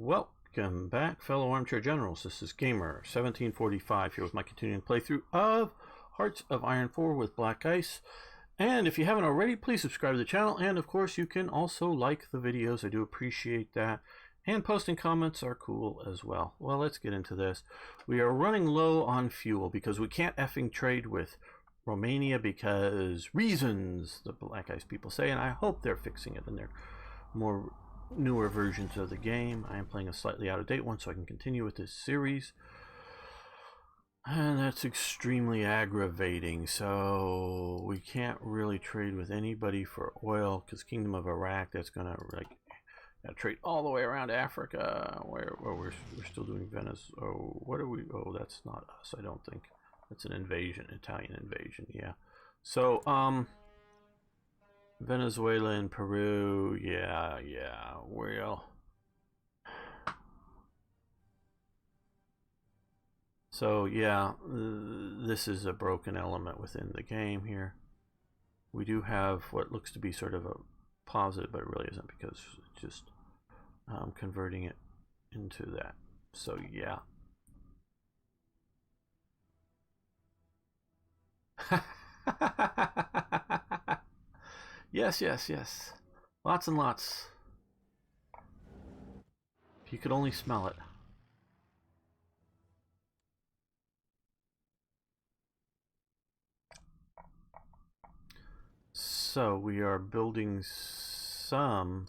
Welcome back, fellow armchair generals. This is Gamer 1745 here with my continuing playthrough of Hearts of Iron 4 with Black Ice. And if you haven't already, please subscribe to the channel. And of course, you can also like the videos. I do appreciate that. And posting comments are cool as well. Well, let's get into this. We are running low on fuel because we can't effing trade with Romania because reasons, the Black Ice people say, and I hope they're fixing it in their more newer versions of the game. I am playing a slightly out of date one so I can continue with this series, and that's extremely aggravating. So we can't really trade with anybody for oil because Kingdom of Iraq, that's gonna gotta trade all the way around Africa where we're still doing Venice. Oh, what are we? Oh, that's not us, I don't think. That's an invasion, Italian invasion. Yeah. So Venezuela and Peru, yeah, well. So yeah, this is a broken element within the game here. We do have what looks to be sort of a positive, but it really isn't because it's just converting it into that. So yeah. Yes. Lots and lots. If you could only smell it. So we are building some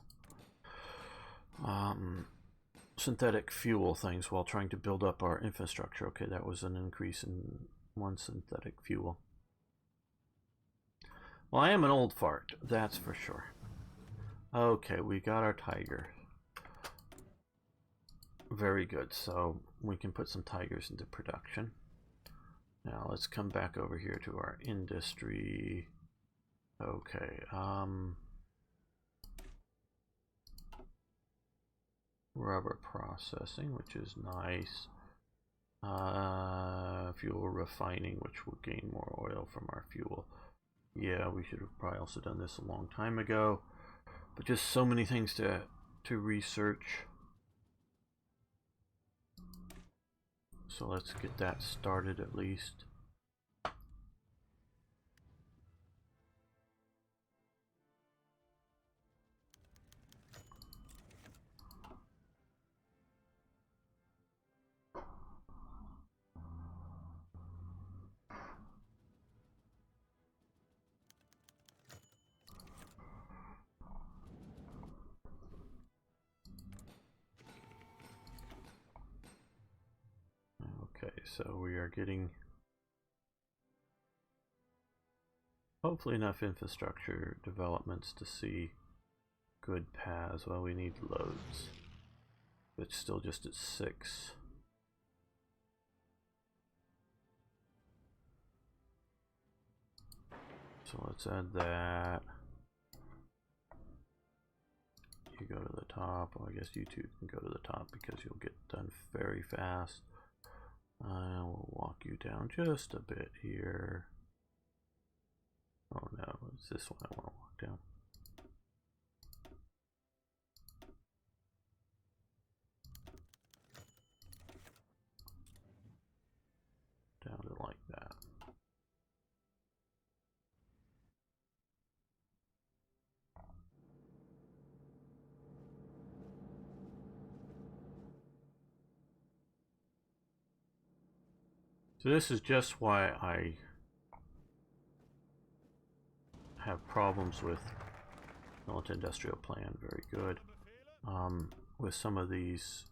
synthetic fuel things while trying to build up our infrastructure. Okay, that was an increase in one synthetic fuel. Well, I am an old fart, that's for sure. Okay, we got our tiger. Very good, so we can put some tigers into production. Now let's come back over here to our industry. Okay, rubber processing, which is nice. Fuel refining, which will gain more oil from our fuel. Yeah, we should have probably also done this a long time ago, but just so many things to research. So let's get that started at least. Okay, so we are getting hopefully enough infrastructure developments to see good paths. Well, we need loads. It's still just at 6. So let's add that. You go to the top. Well, I guess you two can go to the top because you'll get done very fast. I will walk you down just a bit here. Oh no, it's this one I want to walk down. Down to like that. So this is just why I have problems with military-industrial plan. Very good. With some of these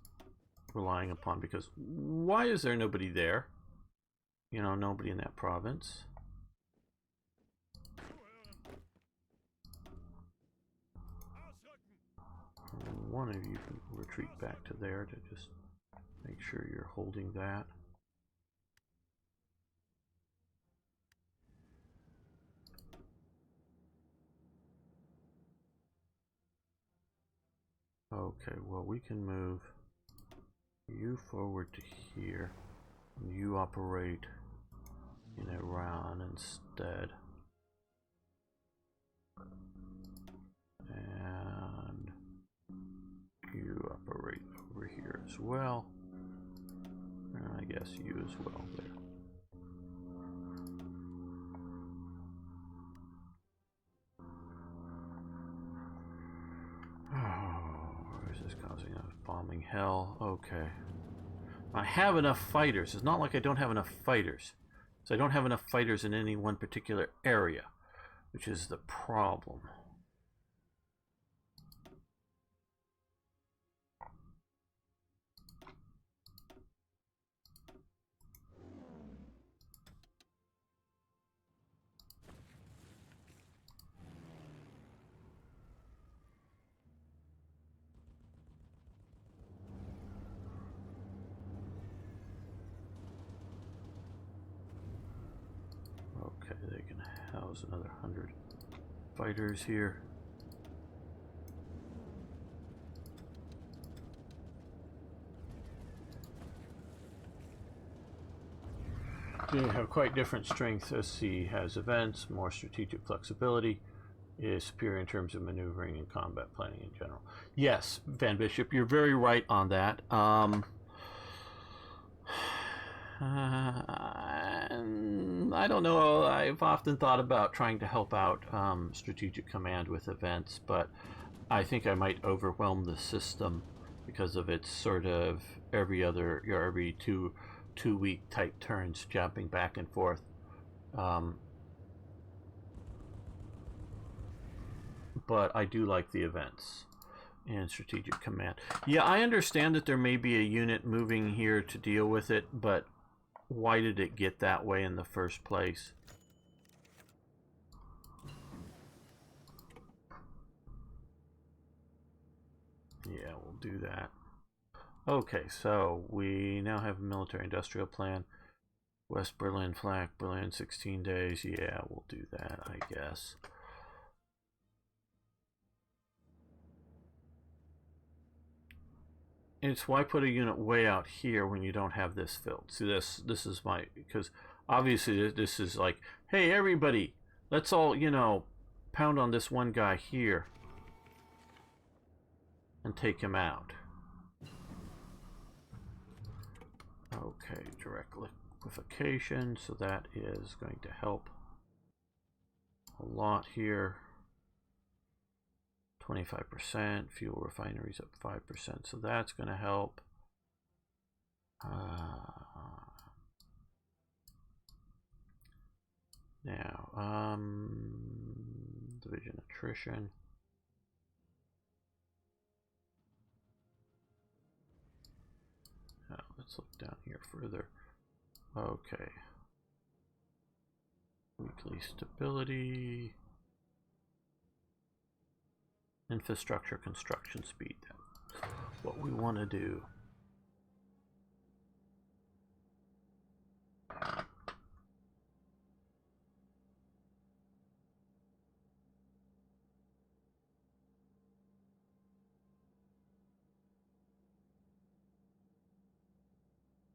relying upon, because why is there nobody there? You know, nobody in that province. One of you can retreat back to there to just make sure you're holding that. Okay, well, we can move you forward to here, and you operate in Iran instead. And you operate over as well. And I guess you as well there. Oh, is this causing a bombing hell? Okay. I have enough fighters. It's not like I don't have enough fighters. So I don't have enough fighters in any one particular area, which is the problem. Okay, they can house another 100 fighters here. They have quite different strengths. SC has events, more strategic flexibility, is superior in terms of maneuvering and combat planning in general. Yes, Van Bishop, you're very right on that. I don't know. I've often thought about trying to help out Strategic Command with events, but I think I might overwhelm the system because of its sort of every two-week type turns, jumping back and forth. But I do like the events and Strategic Command. Yeah, I understand that there may be a unit moving here to deal with it, but why did it get that way in the first place? Yeah, we'll do that. Okay, so we now have a military industrial plan. West Berlin, Flak, Berlin, 16 days. Yeah, we'll do that, I guess. It's why put a unit way out here when you don't have this filled. See, this is my, because obviously this is like, hey everybody, let's all, you know, pound on this one guy here and take him out. Okay, direct liquefaction, so that is going to help a lot here. 25%, fuel refineries up 5%, so that's going to help. Now, division attrition. Now, let's look down here further. Okay. Weekly stability. Infrastructure construction speed. That's what we want to do.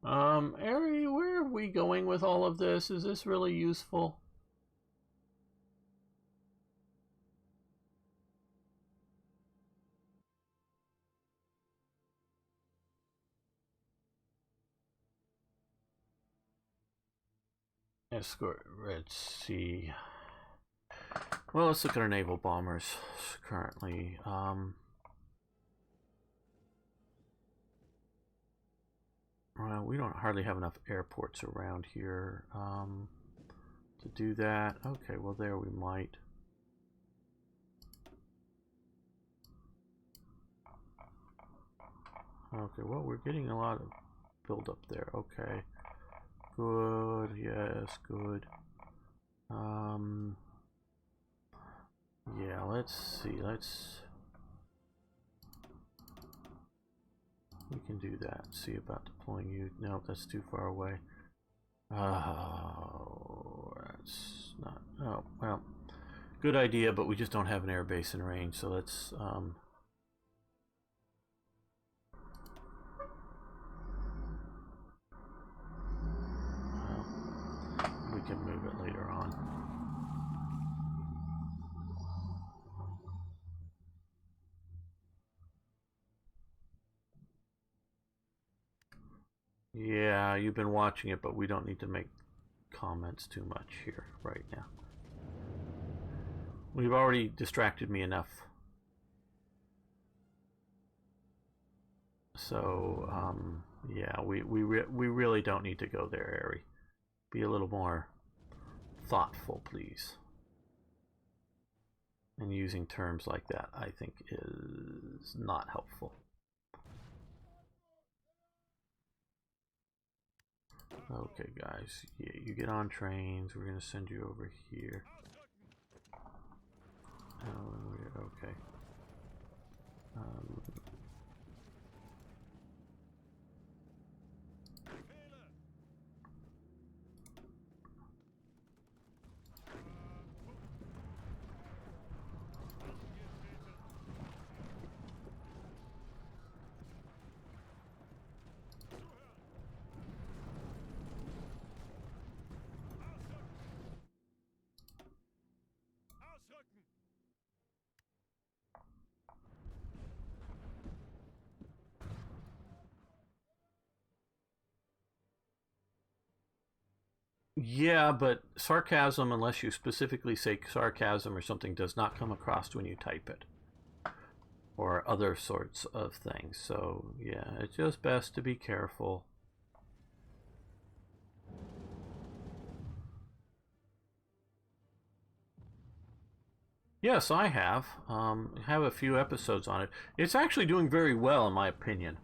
Ari, where are we going with all of this? Is this really useful? Escort Red Sea. Well, let's look at our naval bombers currently. Well, we don't hardly have enough airports around here to do that. Okay, well there we might. Okay, well we're getting a lot of build up there. Okay, good. Yes, good. Yeah, let's see. We can do that. See about deploying you. No, that's too far away. Oh, that's not. Oh, well, good idea, but we just don't have an air base in range. So let's. Well, we can move it later on. Yeah, you've been watching it, but we don't need to make comments too much here right now. We've already distracted me enough. So, yeah, we really don't need to go there, Ari. Be a little more thoughtful, please. And using terms like that, I think, is not helpful. Okay, guys, yeah, you get on trains. We're gonna send you over here. Okay. Yeah, but sarcasm, unless you specifically say sarcasm or something, does not come across when you type it. Or other sorts of things. So, yeah, it's just best to be careful. Yes, I have. Have a few episodes on it. It's actually doing very well, in my opinion,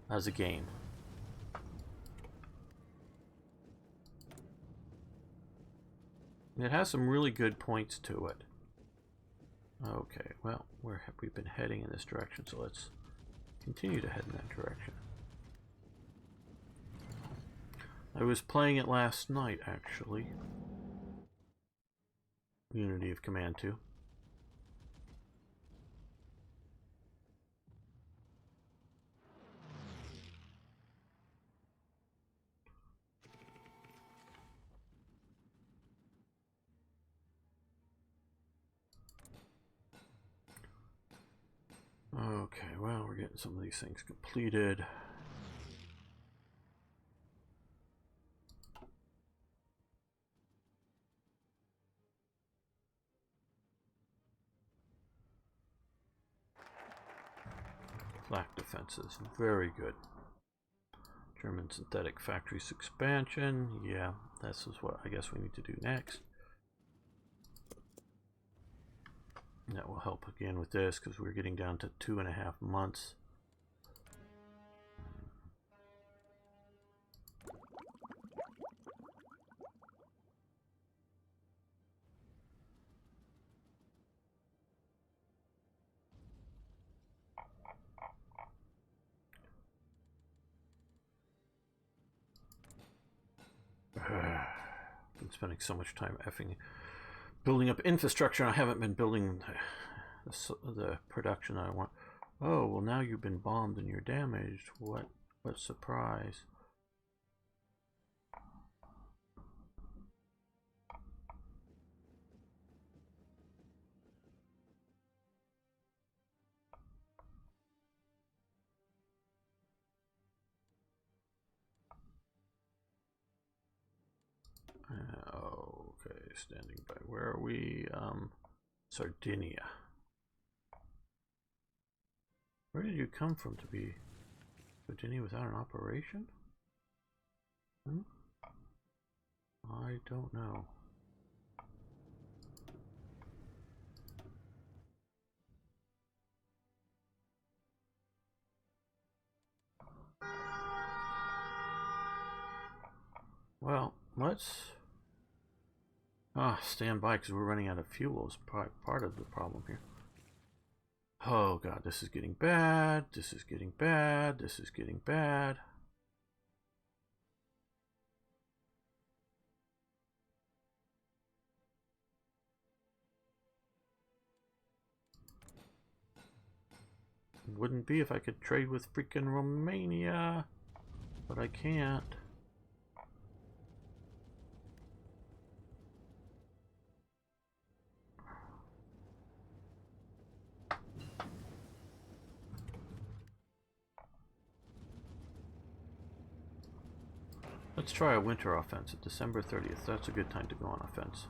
as a game. It has some really good points to it. Okay, well, we've been heading in this direction, so let's continue to head in that direction. I was playing it last night, actually. Unity of Command 2. Okay, well, we're getting some of these things completed. Flak defenses, very good. German synthetic factories expansion, yeah, this is what I guess we need to do next. That will help again with this because we're getting down to 2.5 months. Been spending so much time effing building up infrastructure. I haven't been building the production I want. Oh, well, now you've been bombed and you're damaged. What surprise. Okay, standing by. Where are we? Sardinia. Where did you come from to be Sardinia without an operation? I don't know. Well, let's stand by because we're running out of fuel is part of the problem here. Oh god, this is getting bad. This is getting bad. This is getting bad. Wouldn't be if I could trade with freaking Romania, but I can't. Let's try a winter offensive, December 30th. That's a good time to go on offense.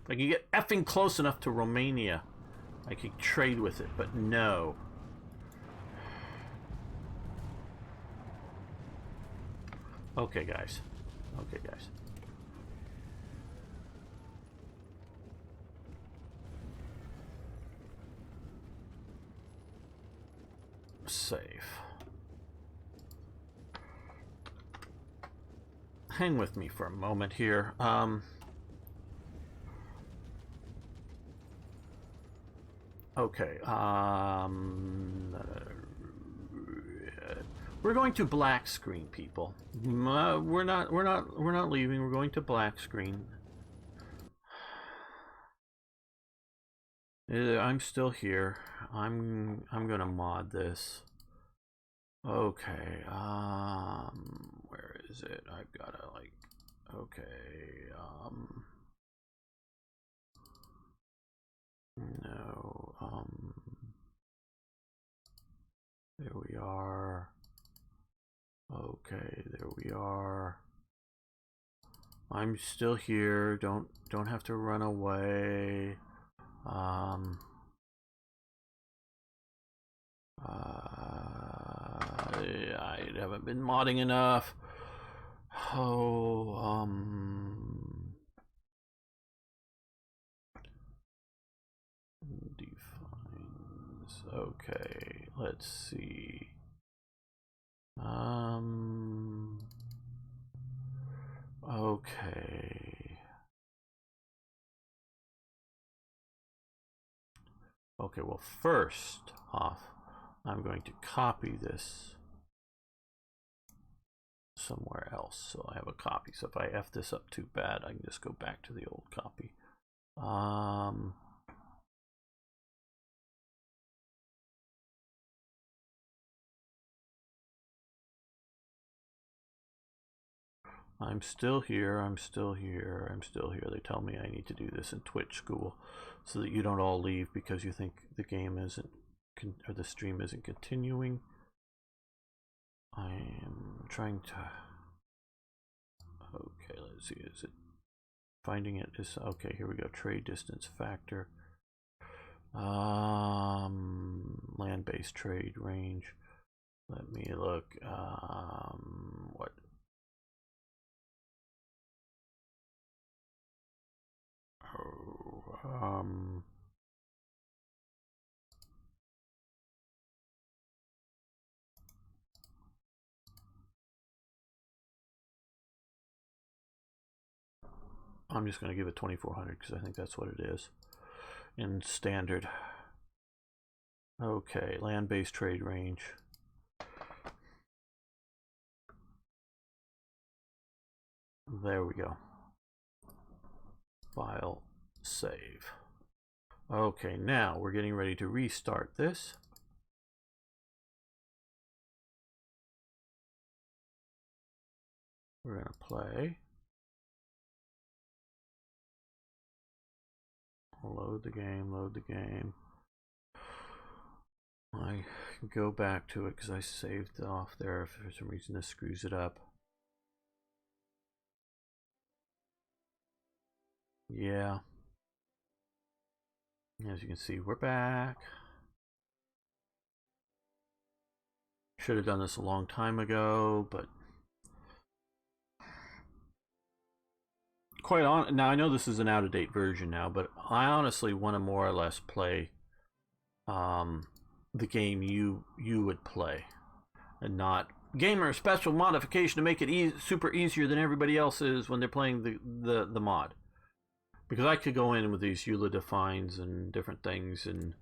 If I could get effing close enough to Romania, I could trade with it, but no. Okay, guys. Okay, guys. Save. Hang with me for a moment here. Okay. We're going to black screen, people. We're not leaving. We're going to black screen. I'm still here. I'm gonna mod this. Okay. Where is it? I've gotta like. Okay. No. There we are. Okay, there we are. I'm still here. Don't have to run away. I haven't been modding enough. Oh, defines. Okay, let's see. Okay. Okay, well, first off, I'm going to copy this somewhere else so I have a copy. So if I F this up too bad, I can just go back to the old copy. I'm still here, I'm still here, I'm still here. They tell me I need to do this in Twitch school so that you don't all leave because you think the game isn't, or the stream isn't continuing. I am trying to, okay, let's see, is it, finding it is, okay, here we go, trade distance factor. Land-based trade range. Let me look, what? I'm just going to give it 2400 because I think that's what it is in standard. Okay, land-based trade range. There we go. File, save. Okay, now we're getting ready to restart this. We're going to play. Load the game, load the game. I can go back to it because I saved it off there. If for some reason this screws it up. Yeah. As you can see, we're back. Should have done this a long time ago, but quite on. Now I know this is an out-of-date version now, but I honestly want to more or less play the game you would play, and not gamer special modification to make it super easier than everybody else is when they're playing the mod. Because I could go in with these EULA defines and different things and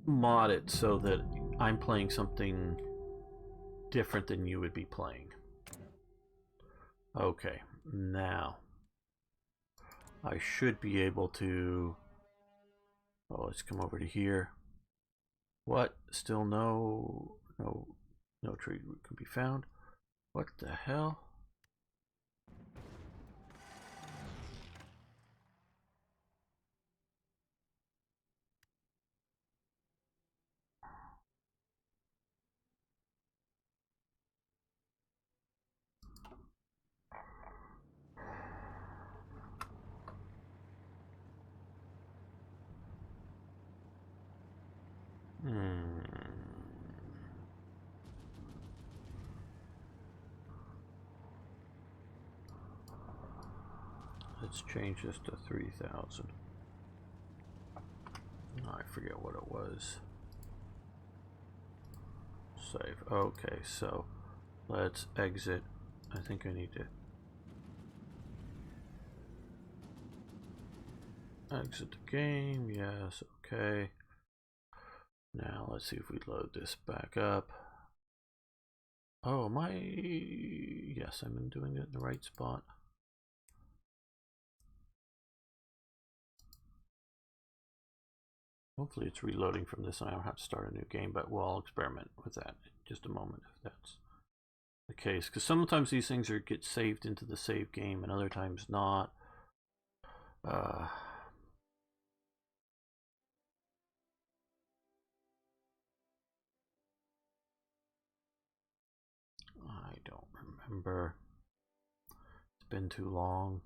mod it so that I'm playing something different than you would be playing. Okay, now I should be able to, oh, let's come over to here. What? Still no trade route can be found. What the hell? Let's change this to 3,000. I forget what it was. Save. Okay, so let's exit. I think I need to exit the game. Yes, okay. Now let's see if we load this back up. Oh, yes, I'm doing it in the right spot. Hopefully it's reloading from this and I don't have to start a new game, but we'll experiment with that in just a moment if that's the case. Because sometimes these things get saved into the save game and other times not. I don't remember. It's been too long.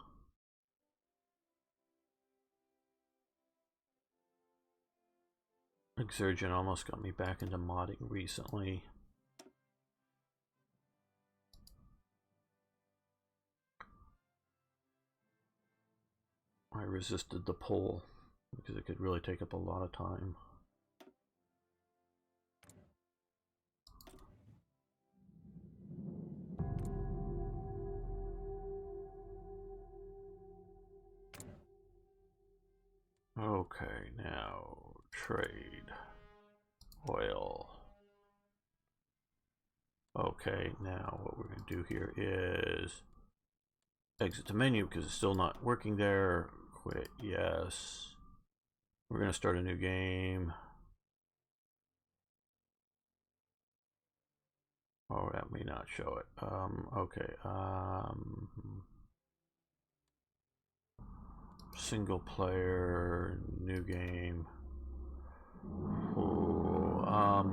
Exergen almost got me back into modding recently. I resisted the pull because it could really take up a lot of time. Okay, now trade oil. Okay, now what we're going to do here is exit the menu because it's still not working there. Quit, yes. We're going to start a new game. Oh, that may not show it. Okay. Single player, new game. Ooh, I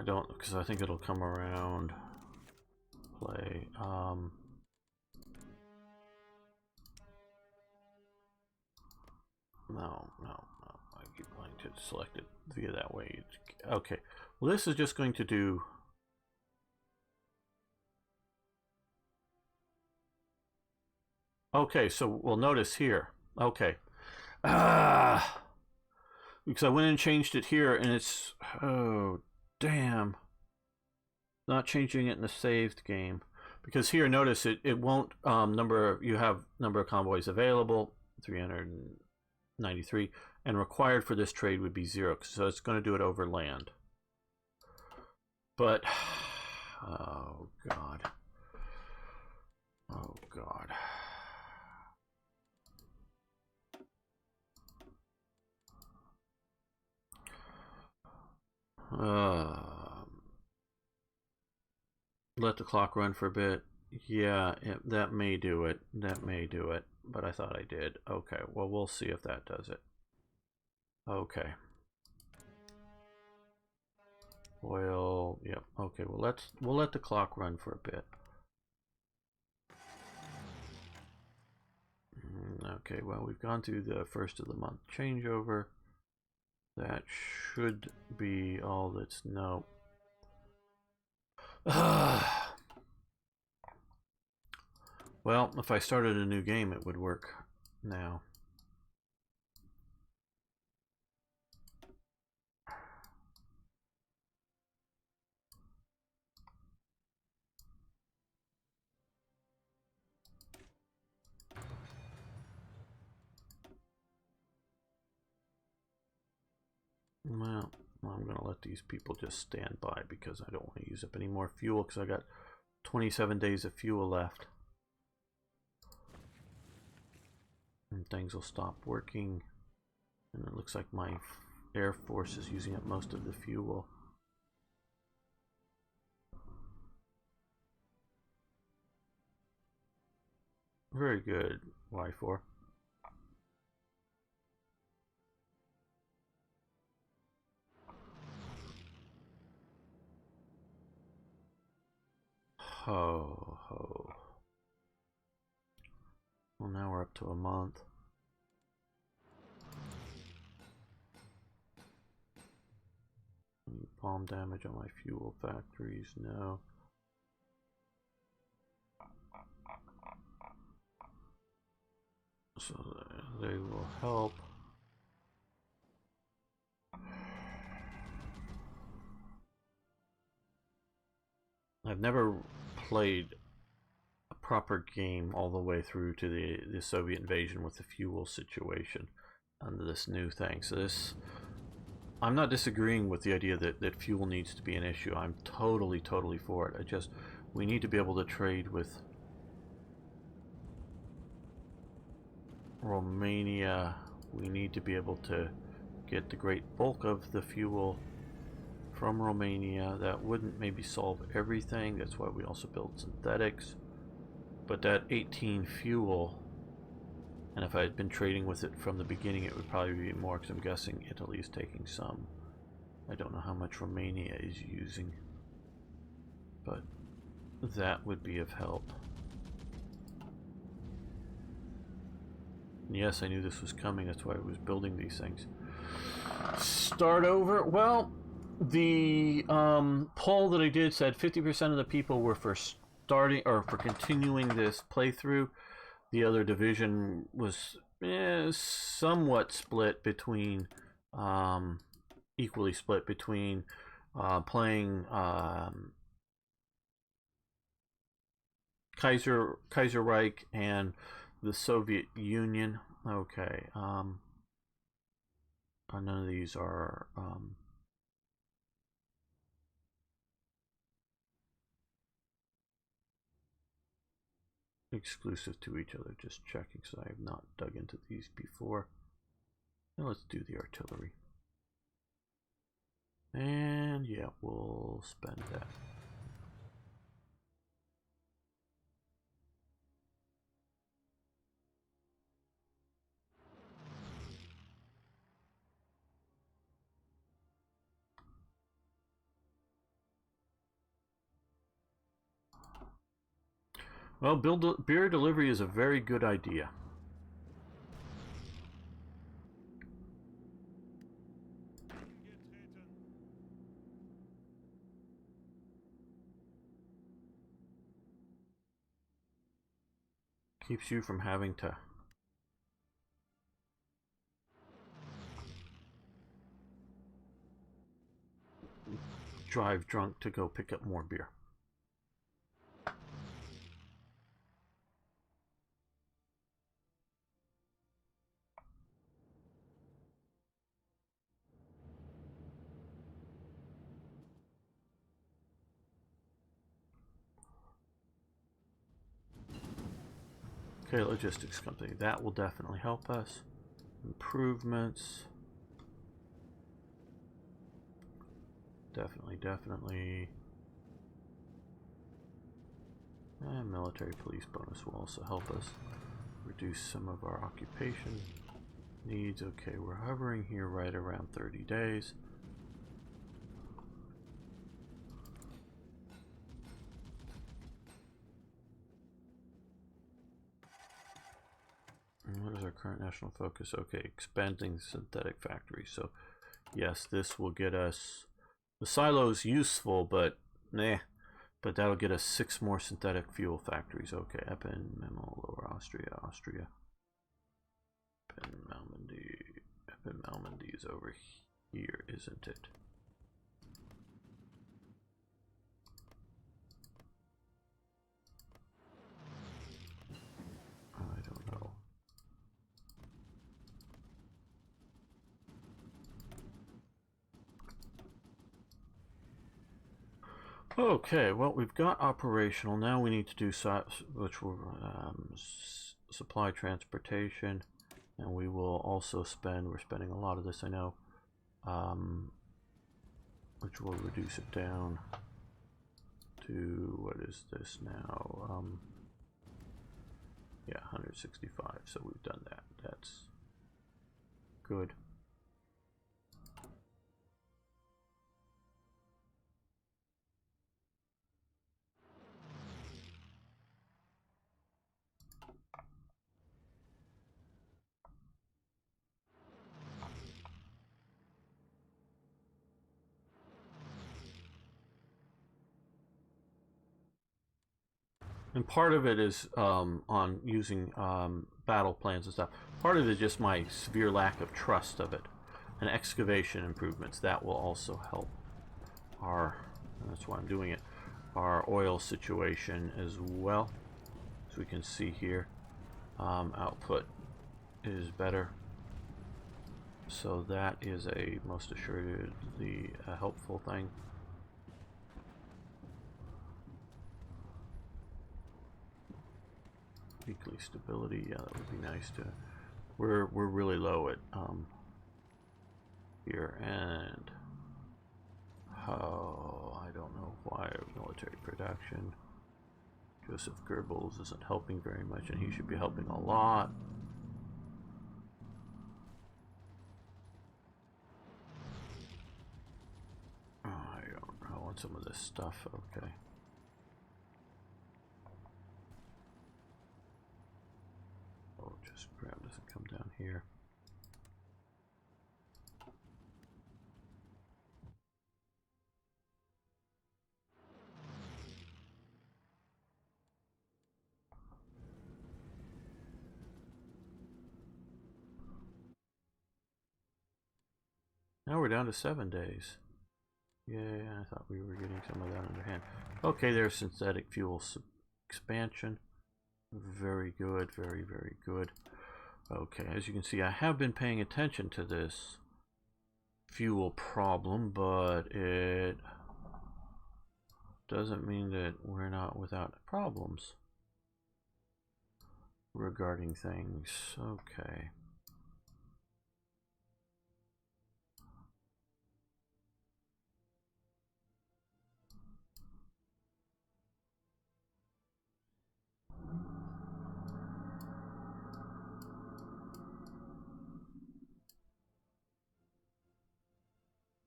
don't, because I think it'll come around. Play. No. I keep going to select it via that way. Okay. Well, this is just going to do. Okay, so we'll notice here. Okay. Because I went and changed it here, and it's. Oh, damn. Not changing it in the saved game. Because here, notice it won't you have number of convoys available, 393, and required for this trade would be 0, so it's going to do it over land. But oh god. Let the clock run for a bit. Yeah, that may do it. But I thought I did. Okay, well, we'll see if that does it. Okay. Oil, yep. Okay, well, we'll let the clock run for a bit. Okay, well, we've gone through the first of the month changeover. That should be all that's no. Well, if I started a new game, it would work now. Well, I'm going to let these people just stand by because I don't want to use up any more fuel because I got 27 days of fuel left. And things will stop working. And it looks like my Air Force is using up most of the fuel. Very good, Y4. Ho. Well, now we're up to a month. bomb damage on my fuel factories. No. So they will help. I've never played a proper game all the way through to the Soviet invasion with the fuel situation under this new thing. So this, I'm not disagreeing with the idea that fuel needs to be an issue. I'm totally for it. We need to be able to trade with Romania. We need to be able to get the great bulk of the fuel from Romania. That wouldn't maybe solve everything. That's why we also build synthetics. But that 18 fuel, and if I had been trading with it from the beginning, it would probably be more, because I'm guessing Italy is taking some. I don't know how much Romania is using, but that would be of help. And yes, I knew this was coming. That's why I was building these things. Start over. Well, the poll that I did said 50% of the people were for starting or for continuing this playthrough. The other division was somewhat split between, equally split between playing Kaiserreich and the Soviet Union. Okay. None of these are exclusive to each other. Just checking, so I have not dug into these before. Now let's do the artillery. And yeah, we'll spend that. Well, beer delivery is a very good idea. Keeps you from having to drive drunk to go pick up more beer. Okay, logistics company. That will definitely help us. Improvements. Definitely. And military police bonus will also help us reduce some of our occupation needs. Okay, we're hovering here right around 30 days. And what is our current national focus? Okay, expanding synthetic factories. So yes, this will get us, the silo's useful, but nah. But that'll get us 6 more synthetic fuel factories. Okay, Eppen, Memel, Lower Austria. Eppen Malmedy is over here, isn't it? I don't know. Okay, well, we've got operational. Now we need to do which will supply transportation, and we will also spend, we're spending a lot of this, I know, which will reduce it down to, what is this now? Yeah, 165. So we've done that. That's good. And part of it is on using battle plans and stuff. Part of it is just my severe lack of trust of it. And excavation improvements, that will also help our, that's why I'm doing it, our oil situation as well. As we can see here, output is better. So that is a most assuredly a helpful thing. Weekly stability, yeah, that would be nice to. We're really low at here, and I don't know why military production. Joseph Goebbels isn't helping very much, and he should be helping a lot. I want some of this stuff. Okay. Oh, just grab doesn't come down here. Now we're down to 7 days. Yeah, I thought we were getting some of that underhand. Okay, there's synthetic fuel expansion. Very good, very, very good. Okay, as you can see, I have been paying attention to this fuel problem, but it doesn't mean that we're not without problems regarding things. Okay.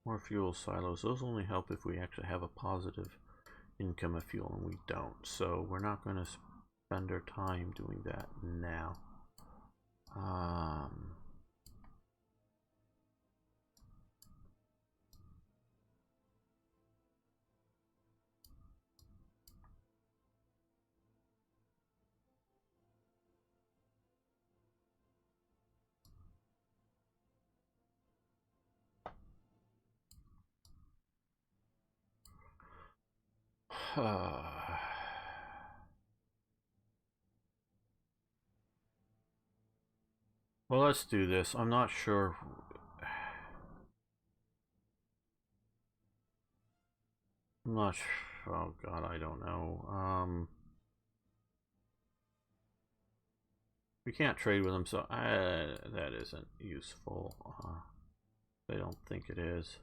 More fuel silos. Those only help if we actually have a positive income of fuel, and we don't. So we're not going to spend our time doing that now. Well, let's do this. I'm not sure. I'm not sure. Oh God, I don't know. We can't trade with them, so that isn't useful. They don't think it is.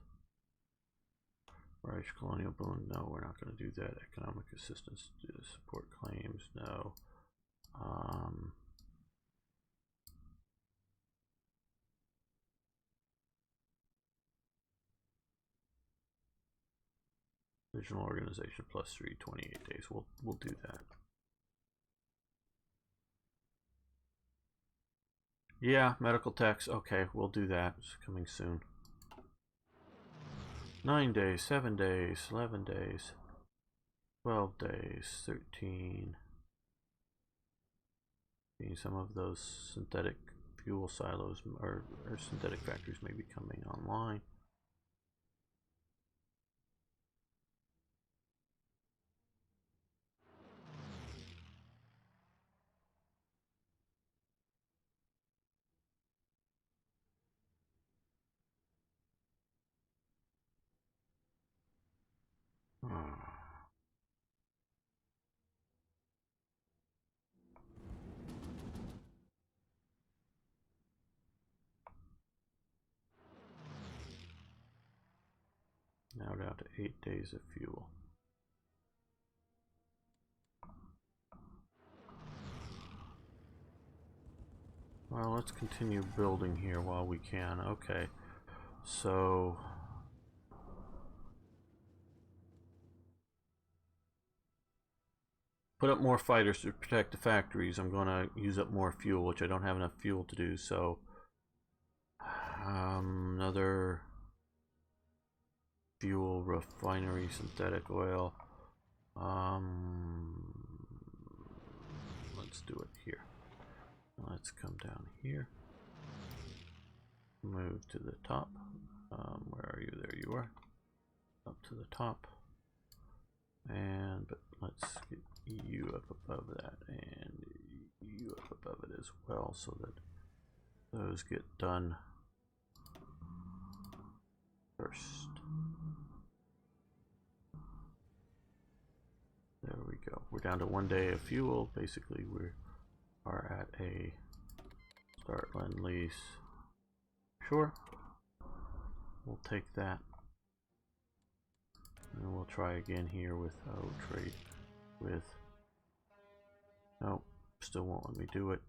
Reich colonial boon? No, we're not going to do that. Economic assistance to support claims? No. Regional organization plus 3, 28 days. We'll do that. Yeah, medical techs. Okay, we'll do that. It's coming soon. 9 days, 7 days, 11 days, 12 days, 13. Some of those synthetic fuel silos or synthetic factories may be coming online. Now down to 8 days of fuel. Well, let's continue building here while we can. Okay, so put up more fighters to protect the factories. I'm going to use up more fuel, which I don't have enough fuel to do. So another fuel refinery, synthetic oil. let's do it here. Let's come down here. Move to the top. Where are you? There you are. Up to the top. And but let's get you up above that and you up above it as well, so that those get done first. There we go. We're down to 1 day of fuel. Basically, we are at a start lend lease. Sure. We'll take that. And we'll try again here with trade with. No, still won't let me do it.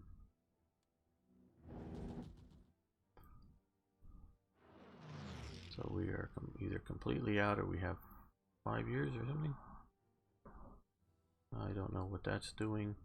So we are either completely out or we have 5 years or something. I don't know what that's doing.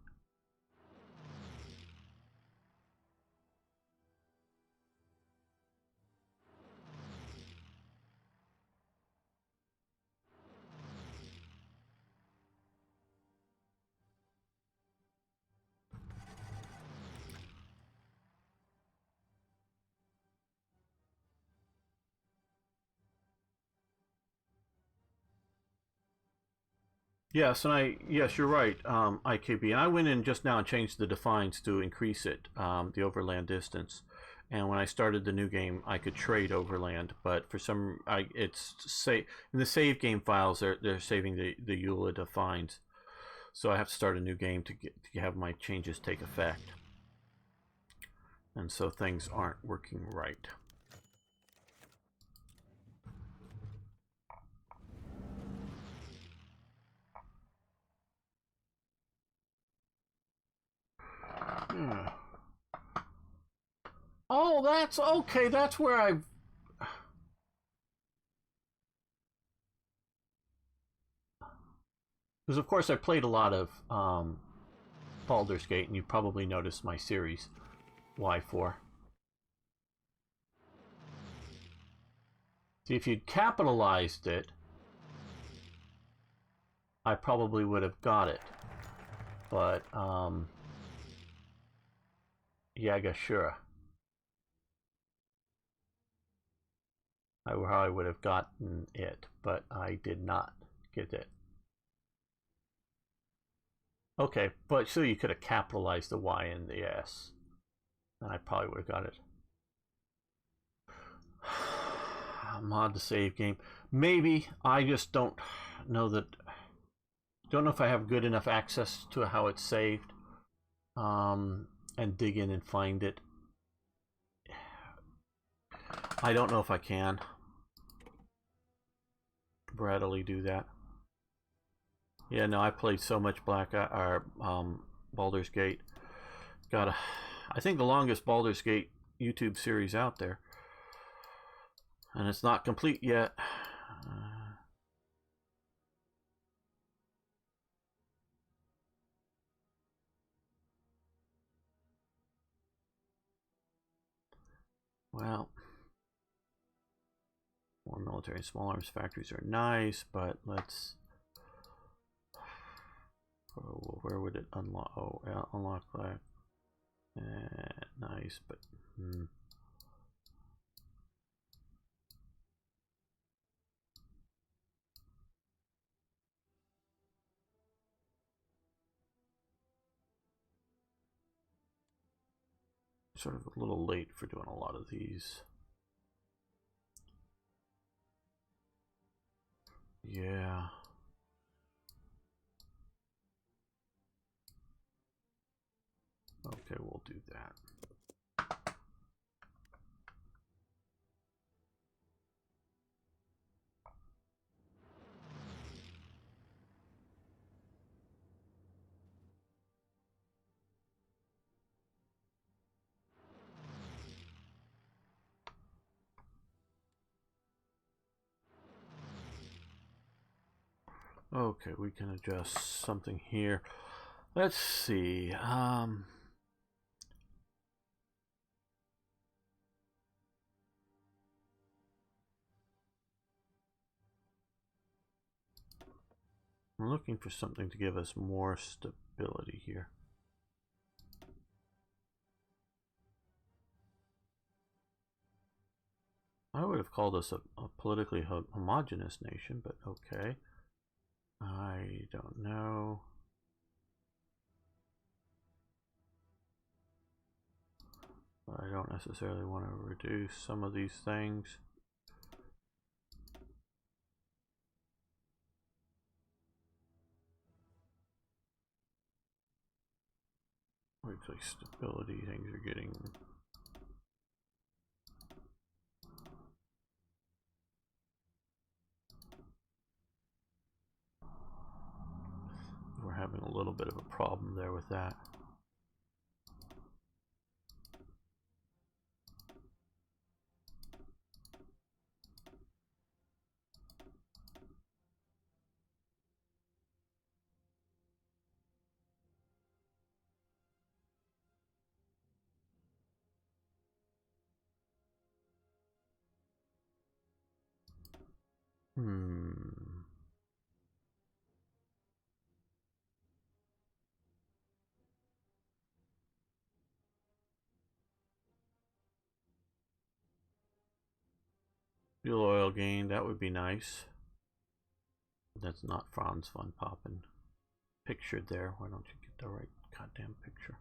Yes, and yes, you're right, IKB. And I went in just now and changed the defines to increase it, the overland distance. And when I started the new game, I could trade overland, but for some, it's say in the save game files, they're saving the EULA defines, so I have to start a new game to have my changes take effect, and so things aren't working right. Oh, that's okay. That's where I've. Because of course I played a lot of Baldur's Gate, and you probably noticed my series Y4. See, if you'd capitalized it, I probably would have got it. But Yagashura. I probably would have gotten it, but I did not get it. Okay, but so you could have capitalized the Y and the S, and I probably would have got it. Mod the save game. Maybe. I just don't know that. Don't know if I have good enough access to how it's saved, and dig in and find it. I don't know if I can readily do that. Yeah, no, I played so much Baldur's Gate. I think the longest Baldur's Gate YouTube series out there, and it's not complete yet. Well, more military and small arms factories are nice, but let's. Oh, where would it unlock? Oh, yeah, unlock that. Nice, but. Sort of a little late for doing a lot of these. Yeah. Okay, we'll do that. Okay, we can adjust something here. Let's see. I'm looking for something to give us more stability here. would have called us a politically homogenous nation, but okay. I don't know. But I don't necessarily want to reduce some of these things. Looks like stability things are getting... We're having a little bit of a problem there with that. Fuel oil gain, that would be nice. That's not Franz von Papen pictured there. Why don't you get the right goddamn picture?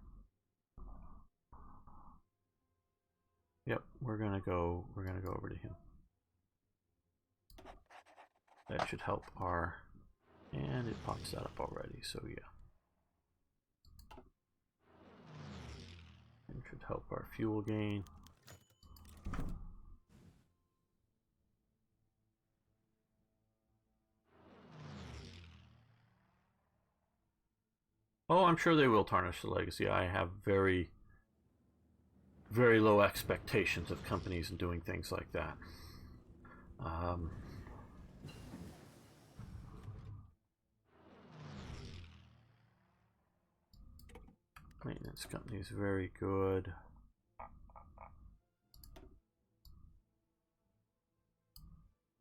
Yep, we're gonna go over to him. That should help our, and it pops that up already, so yeah. It should help our fuel gain. Oh, I'm sure they will tarnish the legacy. I have very, very low expectations of companies and doing things like that. Maintenance company is very good.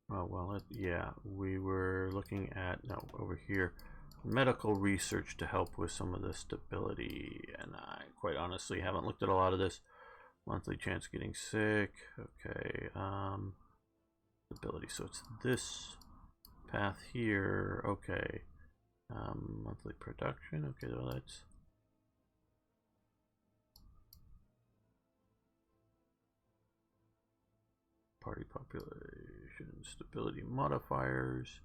Oh, well, yeah, we were looking at, no, over here, medical research to help with some of the stability, and I quite honestly haven't looked at a lot of this. Monthly chance of getting sick, okay, stability, so it's this path here, okay, monthly production, okay, well that's, party population, stability modifiers.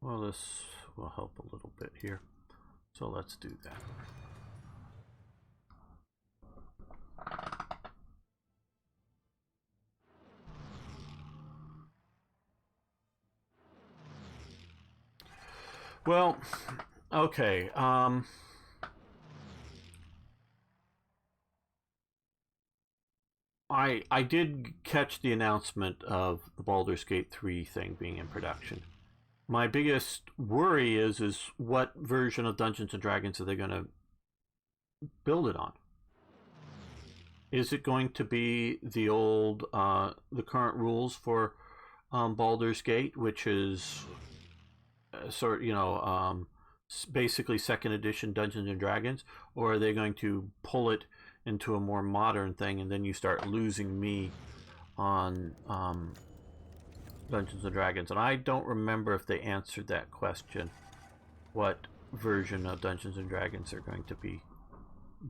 Well, this will help a little bit here, so let's do that. Well, okay. I did catch the announcement of the Baldur's Gate 3 thing being in production. My biggest worry is what version of Dungeons and Dragons are they going to build it on? Is it going to be the old, the current rules for Baldur's Gate, which is sort of, you know, basically second edition Dungeons and Dragons, or are they going to pull it into a more modern thing, and then you start losing me on Dungeons and Dragons? And I don't remember if they answered that question, what version of Dungeons and Dragons they're going to be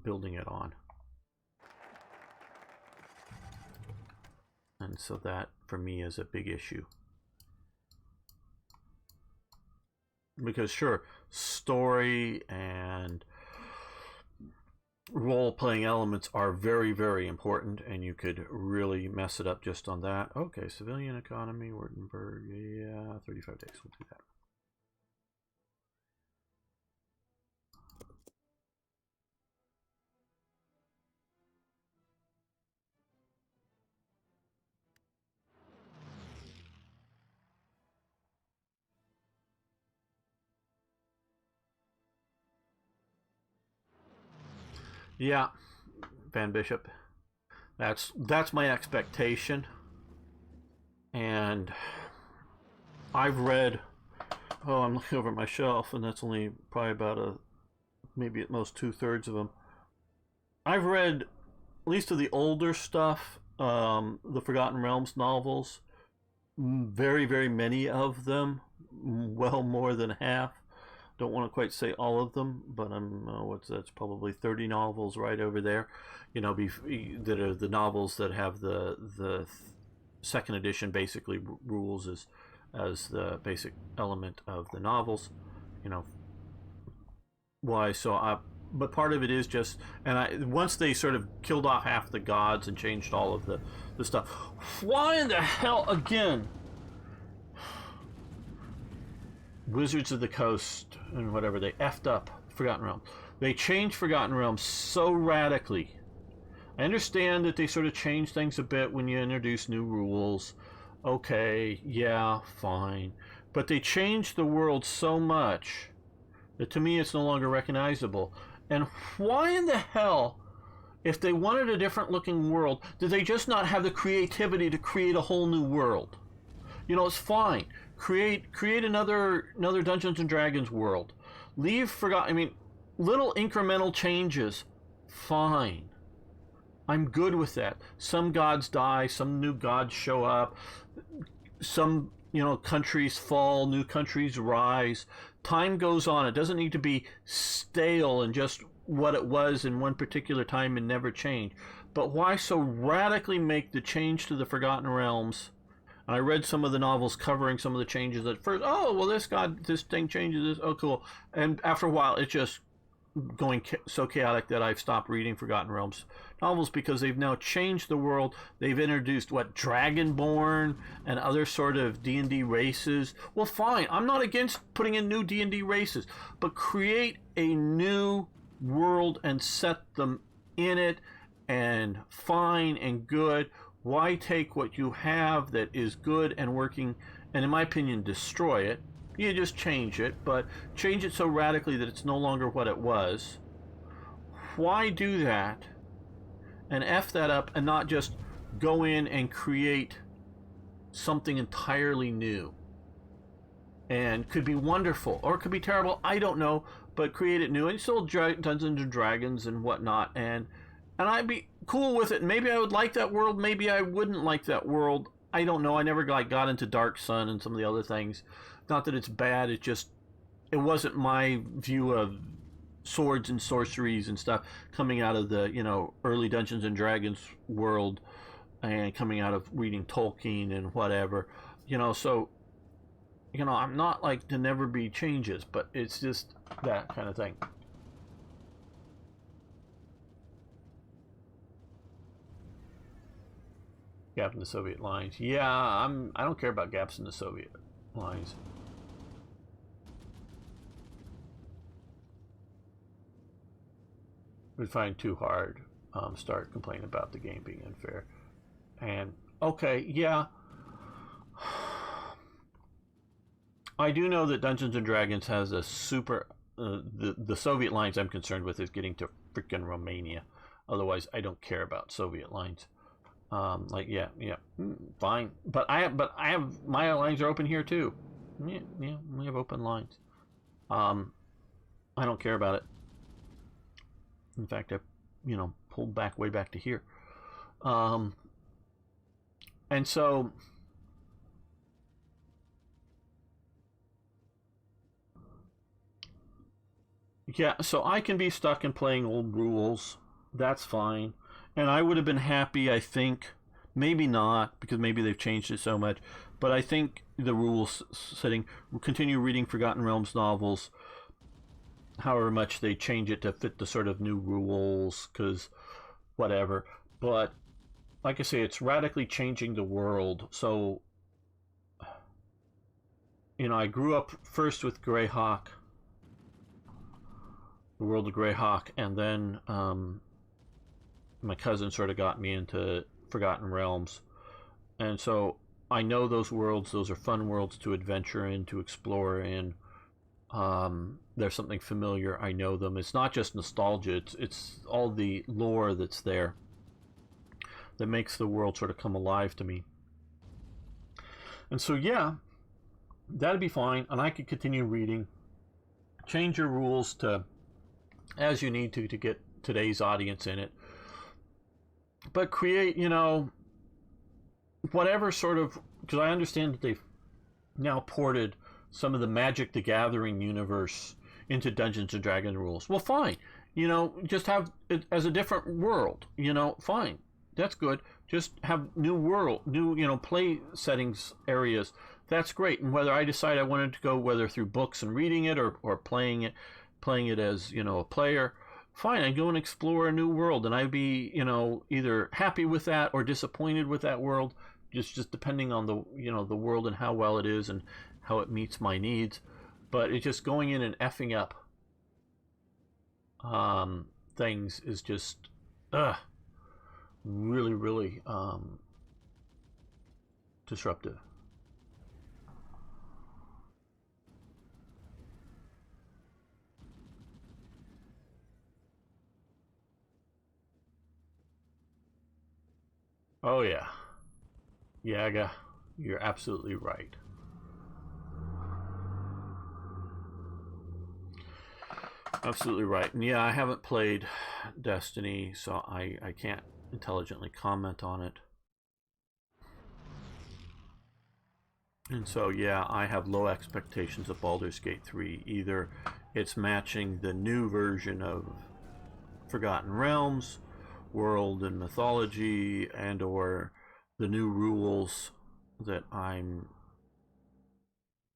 building it on. And so that, for me, is a big issue. Because sure, story and role-playing elements are very, very important, and you could really mess it up just on that. Okay, civilian economy, Wurtemberg, yeah, 35 days, we'll do that. Yeah, Van Bishop. That's my expectation. And I've read, oh, I'm looking over at my shelf, and that's only probably about maybe at most 2/3 of them. I've read at least of the older stuff, the Forgotten Realms novels, very, very many of them, well more than half. Don't want to quite say all of them, but that's probably 30 novels right over there. You know, that are the novels that have the second edition basically rules as the basic element of the novels. You know, why? But part of it is just, once they sort of killed off half the gods and changed all of the stuff. Why in the hell again? Wizards of the Coast and whatever, they effed up Forgotten Realms. They changed Forgotten Realms so radically. I understand that they sort of change things a bit when you introduce new rules. Okay, yeah, fine. But they changed the world so much that to me it's no longer recognizable. And why in the hell, if they wanted a different looking world, did they just not have the creativity to create a whole new world? You know, it's fine. Create another Dungeons and Dragons world. Leave Forgotten. I mean, little incremental changes. Fine. I'm good with that. Some gods die. Some new gods show up. Some, countries fall. New countries rise. Time goes on. It doesn't need to be stale and just what it was in one particular time and never change. But why so radically make the change to the Forgotten Realms? And I read some of the novels covering some of the changes at first. Oh, well, this thing changes this. Oh, cool. And after a while, it's just going so chaotic that I've stopped reading Forgotten Realms novels because they've now changed the world. They've introduced, Dragonborn and other sort of D&D races. Well, fine. I'm not against putting in new D&D races, but create a new world and set them in it, and fine and good. Why take what you have that is good and working, and in my opinion, destroy it? You just change it, but change it so radically that it's no longer what it was. Why do that and F that up and not just go in and create something entirely new? And could be wonderful, or it could be terrible, I don't know, but create it new. And still Dungeons and Dragons and whatnot, and I'd be cool with it. Maybe I would like that world. Maybe I wouldn't like that world. I don't know. I never got into Dark Sun and some of the other things. Not that it's bad. It wasn't my view of swords and sorceries and stuff coming out of the, early Dungeons and Dragons world and coming out of reading Tolkien and whatever. So, I'm not like to never be changes, but it's just that kind of thing. Gap in the Soviet lines. Yeah, I don't care about gaps in the Soviet lines. Would find too hard. Start complaining about the game being unfair. And okay, yeah. I do know that Dungeons and Dragons has a super. The Soviet lines I'm concerned with is getting to freaking Romania. Otherwise, I don't care about Soviet lines. Fine. But I have my lines are open here too. Yeah, we have open lines. I don't care about it. In fact, I, pulled back way back to here. And so, yeah, so I can be stuck in playing old rules. That's fine. And I would have been happy, I think, maybe not, because maybe they've changed it so much, but I think the rules setting, continue reading Forgotten Realms novels, however much they change it to fit the sort of new rules, because whatever. But, like I say, it's radically changing the world, so, I grew up first with Greyhawk, the world of Greyhawk, and then, my cousin sort of got me into Forgotten Realms. And so I know those worlds. Those are fun worlds to adventure in, to explore in. There's something familiar. I know them. It's not just nostalgia. It's all the lore that's there that makes the world sort of come alive to me. And so, yeah, that'd be fine, and I could continue reading. Change your rules to as you need to get today's audience in it. But create, you know, whatever sort of, because I understand that they've now ported some of the Magic the Gathering universe into Dungeons and Dragons rules. Well, fine. You know, just have it as a different world. You know, fine. That's good. Just have new world, new, you know, play settings areas. That's great. And whether I decide I wanted to go whether through books and reading it or playing it as, you know, a player, fine. I go and explore a new world, and I'd be, you know, either happy with that or disappointed with that world, just depending on the, you know, the world and how well it is and how it meets my needs. But it's just going in and effing up things is just really, really disruptive. Oh yeah, Yaga, you're absolutely right. Absolutely right. And yeah, I haven't played Destiny, so I can't intelligently comment on it. And so, yeah, I have low expectations of Baldur's Gate 3. Either it's matching the new version of Forgotten Realms, world and mythology, and or the new rules that I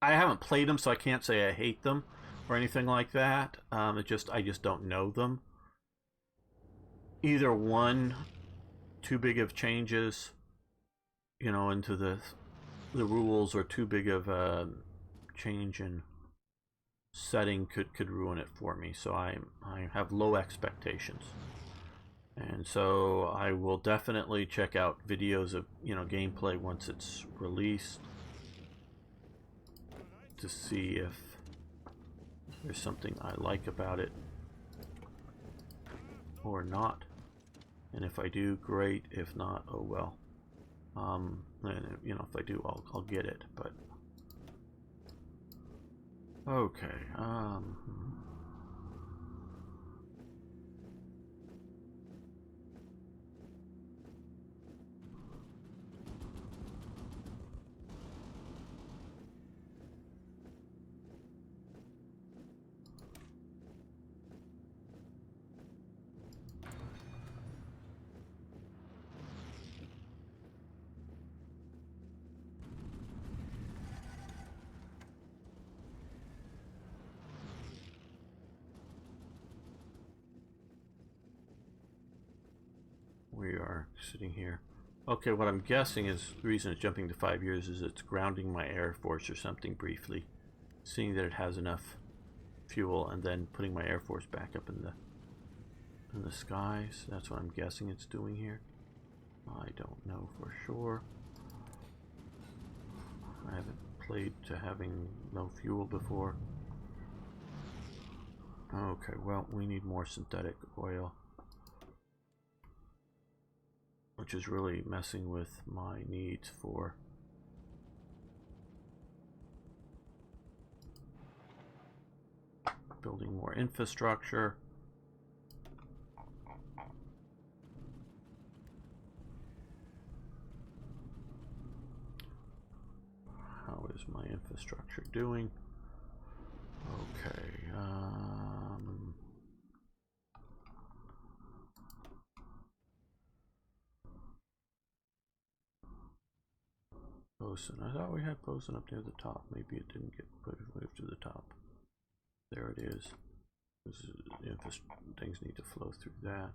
haven't played them, so I can't say I hate them or anything like that. I just don't know them. Either one, too big of changes, you know, into the rules, or too big of a change in setting could ruin it for me. So I have low expectations, and so I will definitely check out videos of, you know, gameplay once it's released to see if there's something I like about it or not. And if I do, great. If not, oh well. And, you know, if I do, I'll get it. But okay. We are sitting here. Okay, what I'm guessing is the reason it's jumping to 5 years is it's grounding my Air Force or something briefly, seeing that it has enough fuel, and then putting my Air Force back up in the skies. That's what I'm guessing it's doing here. I don't know for sure. I haven't played to having no fuel before. Okay, well, we need more synthetic oil, which is really messing with my needs for building more infrastructure. How is my infrastructure doing? Okay. Bosun. I thought we had Bosun up near the top. Maybe it didn't get moved to the top. There it is. Things need to flow through that.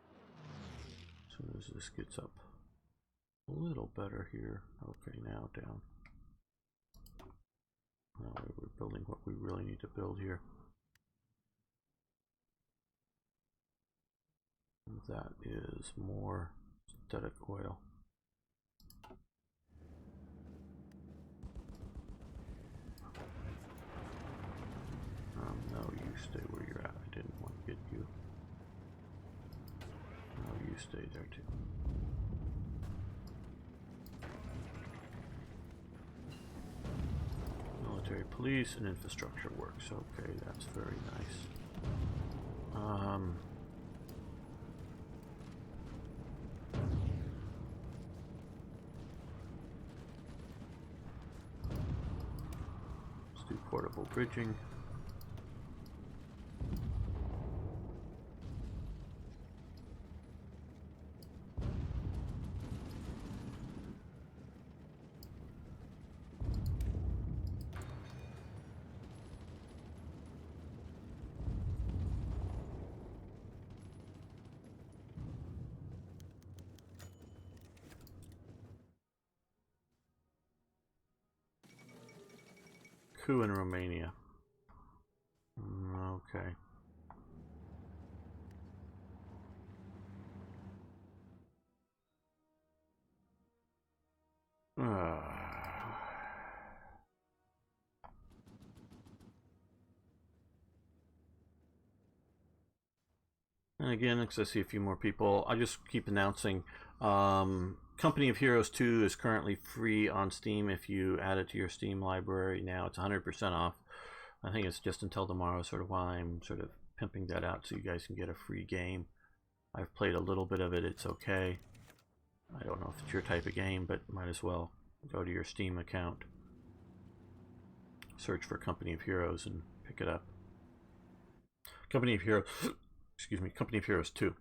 As soon as this gets up a little better here. Okay, now down. Now we're building what we really need to build here. And that is more synthetic oil. No, you stay where you're at. I didn't want to get you. No, you stay there too. police and infrastructure works. Okay, that's very nice. Let's do portable bridging. Coup in Romania. Okay. And again, because I see a few more people, I just keep announcing. Company of Heroes 2 is currently free on Steam if you add it to your Steam library. Now it's 100% off. I think it's just until tomorrow, sort of while I'm sort of pimping that out so you guys can get a free game. I've played a little bit of it. It's okay. I don't know if it's your type of game, but might as well go to your Steam account, search for Company of Heroes, and pick it up. Company of Heroes, excuse me, Company of Heroes 2.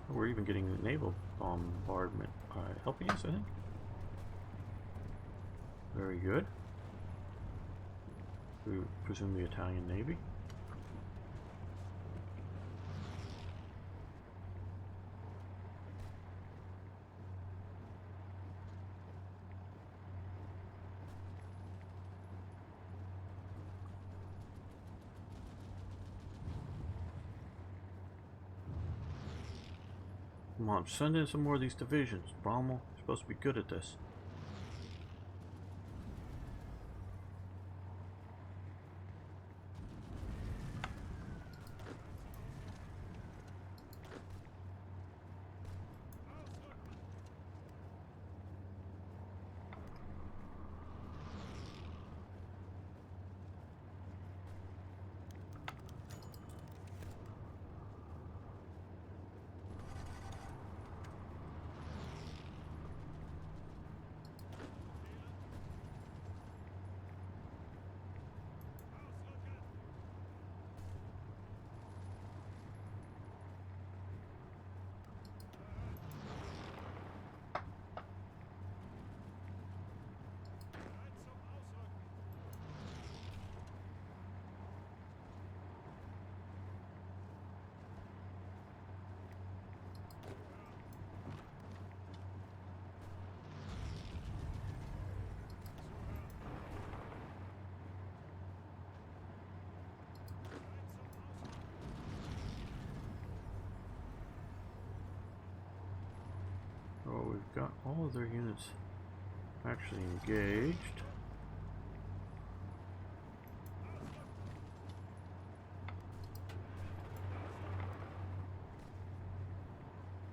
We're even getting the naval bombardment helping us, I think. Very good. We presume the Italian Navy. Come on, send in some more of these divisions. Rommel, you're supposed to be good at this. Oh, we've got all of their units actually engaged.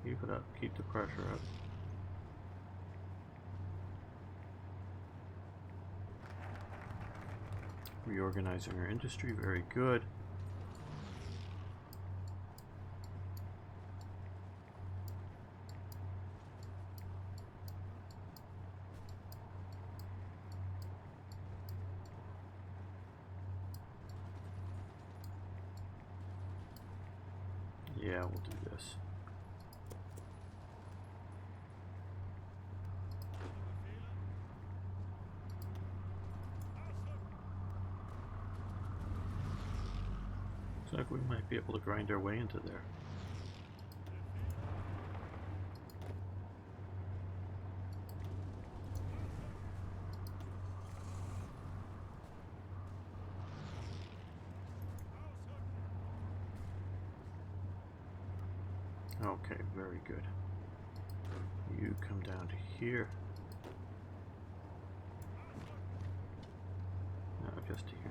Keep it up, keep the pressure up. Reorganizing our industry, very good. Yeah, we'll do this. Looks like we might be able to grind our way into there. Okay, very good. You come down to here. interesting here.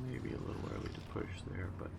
Maybe a little early to push there, but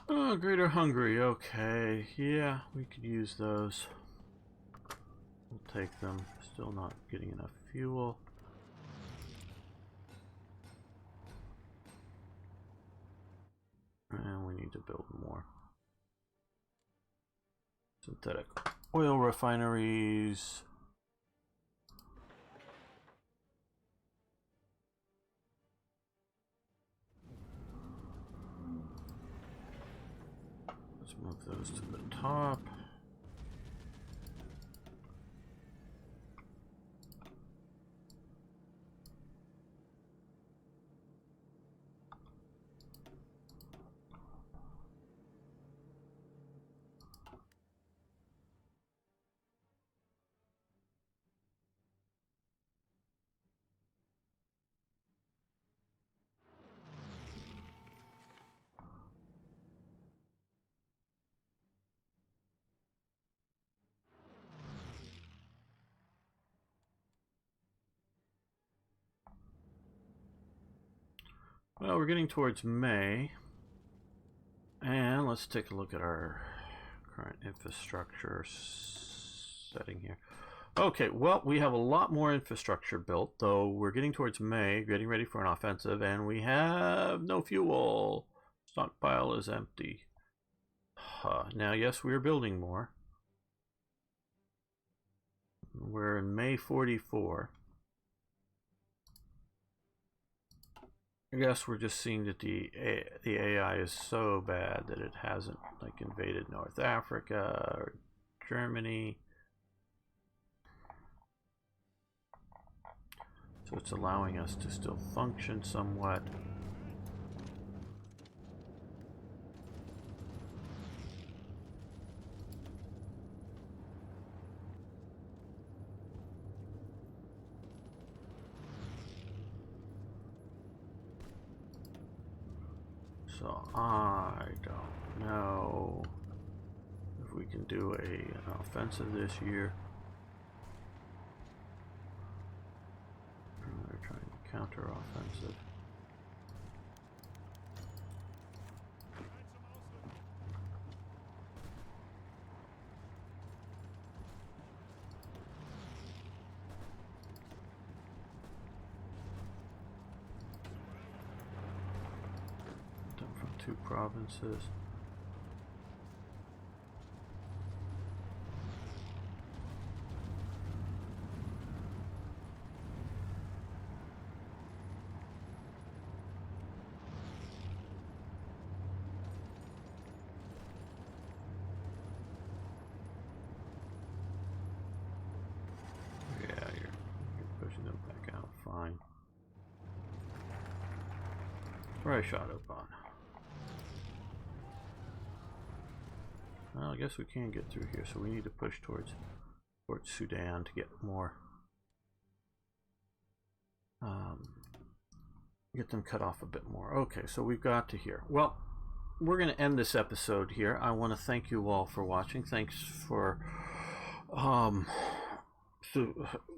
oh, Greater Hungary. Okay, yeah, we could use those. We'll take them. Still not getting enough fuel. And we need to build more synthetic oil refineries. Let's move those to the top. Well, we're getting towards May, and let's take a look at our current infrastructure setting here. Okay, well, we have a lot more infrastructure built, though we're getting towards May, getting ready for an offensive, and we have no fuel. Stockpile is empty. Now, yes, we're building more. We're in May 44. I guess we're just seeing that the AI is so bad that it hasn't like invaded North Africa or Germany. So it's allowing us to still function somewhat. So I don't know if we can do an offensive this year. They're trying to counter-offensive. Two provinces. Yeah, you're pushing them back out. Fine. Where I shot upon. Well, I guess we can get through here, so we need to push towards Sudan to get more get them cut off a bit more. Okay, so we've got to here. Well, we're going to end this episode here. I want to thank you all for watching. Thanks for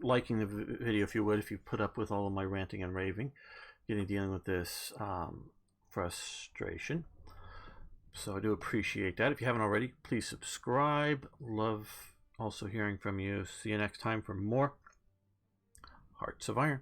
liking the video, if you would, if you put up with all of my ranting and raving, dealing with this frustration. So I do appreciate that. If you haven't already, please subscribe. Love also hearing from you. See you next time for more Hearts of Iron.